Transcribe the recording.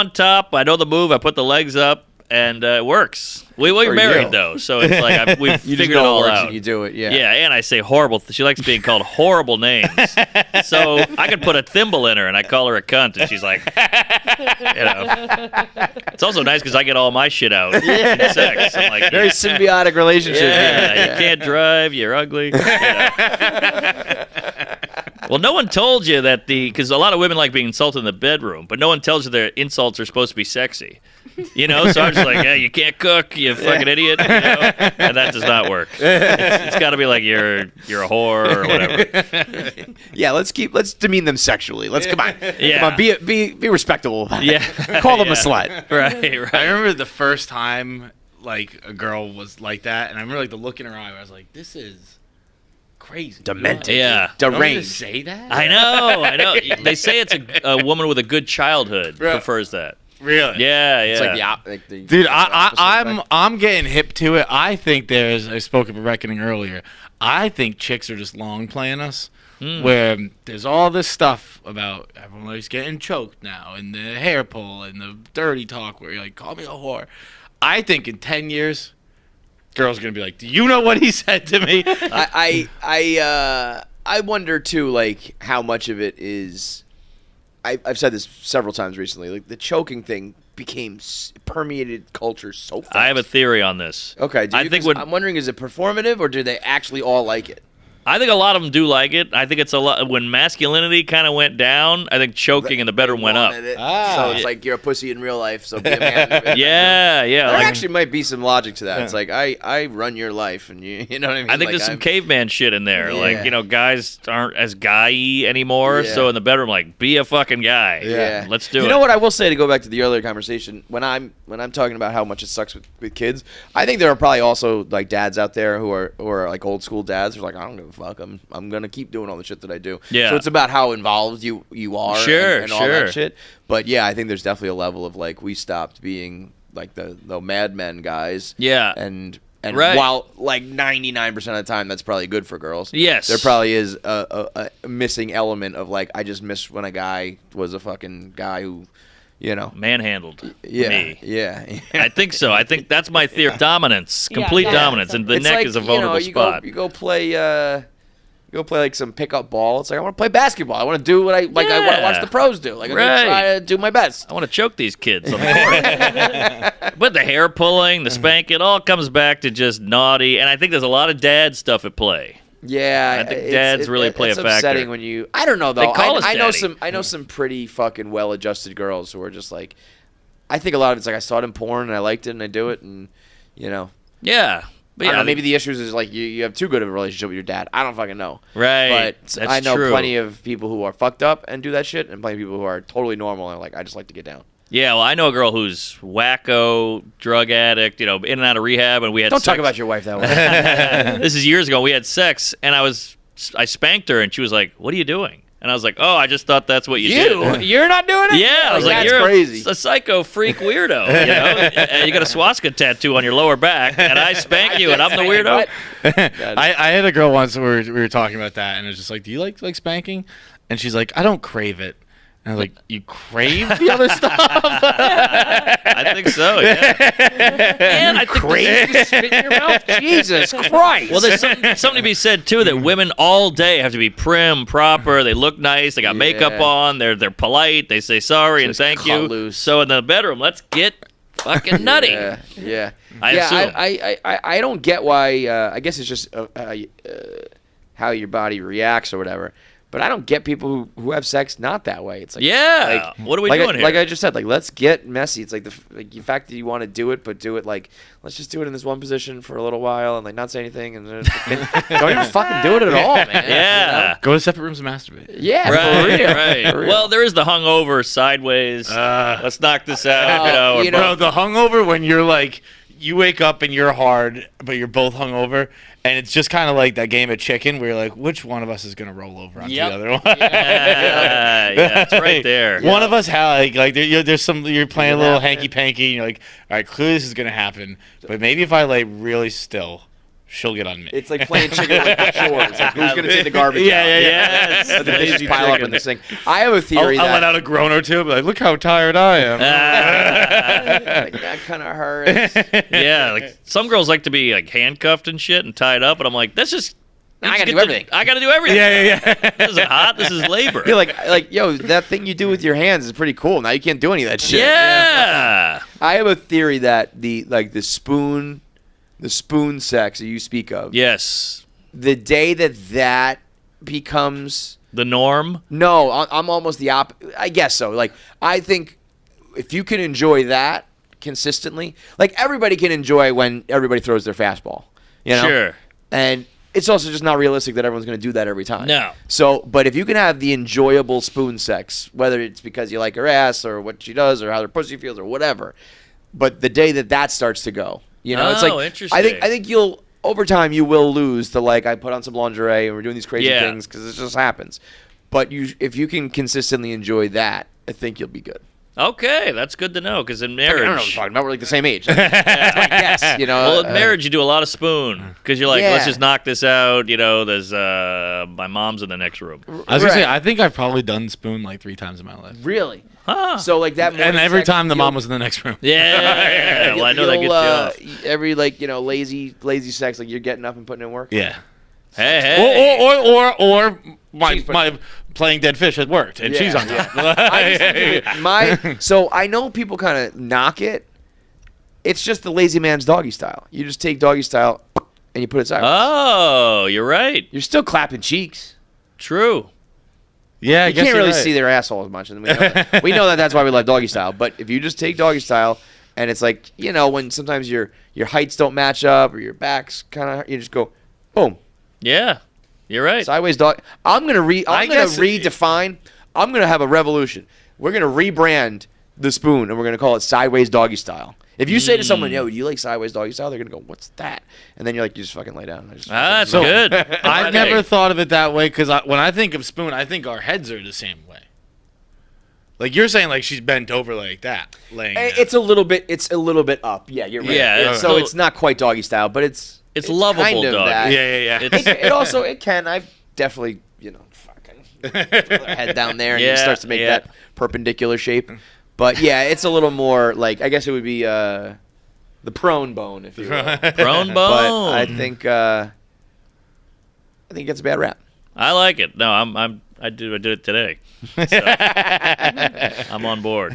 on top. I know the move. I put the legs up, and it works. We're married, though, so it's like we've figured it all out. And you do it, yeah. Yeah, and I say horrible. She likes being called horrible names. So I could put a thimble in her, and I call her a cunt, and she's like, It's also nice because I get all my shit out in sex. I'm like, very symbiotic relationship. Yeah, you can't drive. You're ugly. Well, no one told you that because a lot of women like being insulted in the bedroom, but no one tells you their insults are supposed to be sexy. So I'm just like, you can't cook, you fucking idiot, and that does not work. It's got to be like you're a whore or whatever. Yeah, let's demean them sexually. Come on, be respectable. Yeah, call them a slut. Right. I remember the first time like a girl was like that, and I remember like the look in her eye. I was like, this is crazy, demented, deranged. Say that? I know. They say it's a woman with a good childhood prefers that. Really? Yeah. It's like dude, I'm getting hip to it. I think I spoke of a reckoning earlier. I think chicks are just long playing us, where there's all this stuff about everyone likes getting choked now, and the hair pull, and the dirty talk where you're like, call me a whore. I think in 10 years, girls are gonna be like, do you know what he said to me? I wonder too, like how much of it is. I've said this several times recently. Like the choking thing permeated culture so fast. I have a theory on this. Okay, I'm wondering, is it performative or do they actually all like it? I think a lot of them do like it. I think it's a lot when masculinity kind of went down. I think choking in the bedroom went up. So it's like you're a pussy in real life, so be a man. Yeah. There actually might be some logic to that. Yeah. It's like I run your life, and you know what I mean. I think there's some caveman shit in there. Yeah. Like guys aren't as guy-y anymore. Yeah. So in the bedroom, like be a fucking guy. Yeah, let's do it. You know what I will say to go back to the earlier conversation when I'm talking about how much it sucks with kids. I think there are probably also like dads out there who are like old school dads who are like, I don't give a fuck. I'm gonna keep doing all the shit that I do. Yeah. So it's about how involved you are and all that shit. But yeah, I think there's definitely a level of like we stopped being like the Mad Men guys. Yeah. And while like 99% of the time that's probably good for girls. Yes. There probably is a missing element of like I just miss when a guy was a fucking guy who manhandled me. Yeah. I think so. I think that's my theory. Dominance, complete dominance, and the it's neck like, is a vulnerable spot. You go play like some pickup ball. It's like I want to play basketball. I want to do what I want to watch the pros do. Like I'm gonna try to do my best. I want to choke these kids on the court. But the hair pulling, the spanking, it all comes back to just naughty. And I think there's a lot of dad stuff at play. Yeah, I think dads really play a factor. It's upsetting when you. I don't know though. They call us I know some pretty fucking well-adjusted girls who are just like. I think a lot of it's like I saw it in porn and I liked it and I do it and Yeah. But I don't know, maybe the issue is like you have too good of a relationship with your dad. I don't fucking know. Right. But I know plenty of people who are fucked up and do that shit, and plenty of people who are totally normal and like I just like to get down. Yeah, well, I know a girl who's wacko, drug addict, in and out of rehab, and we had Don't sex. talk about your wife that way. This is years ago. We had sex, and I spanked her, and she was like, "What are you doing?" And I was like, "Oh, I just thought that's what you do." You're not doing it? Yeah, I was like, that's "You're crazy. a psycho freak weirdo." And you got a swastika tattoo on your lower back, and I spank you, and I'm the weirdo. I had a girl once where we were talking about that, and it was just like, "Do you like spanking?" And she's like, "I don't crave it." And I was like, you crave the other stuff? I think so, yeah. And I think crave to spit in your mouth? Jesus Christ. Well, there's something to be said, too, that women all day have to be prim, proper, they look nice, they got makeup on, they're polite, they say sorry and thank you. Loose. So in the bedroom, let's get fucking nutty. Yeah. I assume. I don't get why, I guess it's just how your body reacts or whatever. But I don't get people who have sex not that way. It's like, what are we doing here? Like I just said, like let's get messy. It's like the fact that you want to do it, but do it like let's just do it in this one position for a little while and like not say anything and don't even fucking do it at all, man. Yeah, go to separate rooms and masturbate. Yeah, right. Well, there is the hungover sideways. Let's knock this out. Bro, the hungover when you're like. You wake up and you're hard, but you're both hungover, and it's just kind of like that game of chicken where you're like, which one of us is gonna roll over onto the other one? Yeah, it's right there. One of us there's some you're playing a little hanky panky, and you're like, all right, clearly this is gonna happen, but maybe if I lay really still she'll get on me. It's like playing chicken with the chores. Like, who's going to take the garbage Yeah, out? yeah, yeah. Yes. Let the dishes Lazy pile up chicken. in the sink. I have a I'll theory let out that a groan or two. Be like, look how tired I am. that kind of hurts. Yeah, like some girls like to be like handcuffed and shit and tied up, and I'm like, that's just. I gotta get do to- everything. I got to do everything. yeah. This isn't hot. This is labor. You're like, yo, that thing you do with your hands is pretty cool. Now you can't do any of that shit. Yeah. I have a theory that the spoon sex that you speak of, Yes. the day that becomes The norm. no, I'm almost the I guess so. Like, I think if you can enjoy that consistently, like everybody can enjoy when everybody throws their fastball, you know? Sure. And it's also just not realistic that everyone's going to do that every time. No. So, but if you can have the enjoyable spoon sex, whether it's because you like her ass or what she does or how her pussy feels or whatever, but the day that starts to go, you know, it's Oh, like interesting. I think you'll over time you will lose the like I put on some lingerie and we're doing these crazy Yeah. things because it just happens. But if you can consistently enjoy that, I think you'll be good. Okay, that's good to know because in I marriage, don't know what I'm talking about. We're like the same age. That's my guess. You know. well, in marriage you do a lot of spoon because you're like, Yeah. let's just knock this out. You know, there's my mom's in the next room. I was gonna say, Right. I think I've probably done spoon like 3 times in my life. Really. Huh. So like that. And morning every sex, time the mom you'll- was in the next room. Yeah, well, I know that gets you off. Every like lazy sex, like you're getting up and putting in work. Yeah. Hey, hey. Or my She's putting- my playing dead fish had worked, and she's on top. I used to do it. So I know people kind of knock it. It's just the lazy man's doggy style. You just take doggy style and you put it sideways. Oh, you're right. You're still clapping cheeks. True. Yeah, I You guess can't you're really right. see their asshole as much, and we know that. We know that that's why we love doggy style. But if you just take doggy style, and it's like when sometimes your heights don't match up or your back's kind of, you just go, boom, Yeah, you're right. sideways dog. I'm gonna guess- redefine. I'm gonna have a revolution. We're gonna rebrand the spoon, and we're gonna call it sideways doggy style. If you say to someone, "Yo, do you like sideways doggy style?" They're gonna go, "What's that?" And then you're like, "You just fucking lay down." I just Ah, that's fucking- good. I've never thought of it that way because when I think of spoon, I think our heads are the same way. Like you're saying, like she's bent over like that, laying. down. It's a little bit up. Yeah, you're right. Yeah, it's so still- it's not quite doggy style, but it's lovable kind of dog. that. yeah. It's- It also can. I've definitely fucking put the head down there and Yeah, it starts to make yeah. that perpendicular shape. But yeah, it's a little more like I guess it would be the prone bone, if you will. Prone bone. But I think it gets a bad rap. I like it. No, I did it today. So, I'm on board.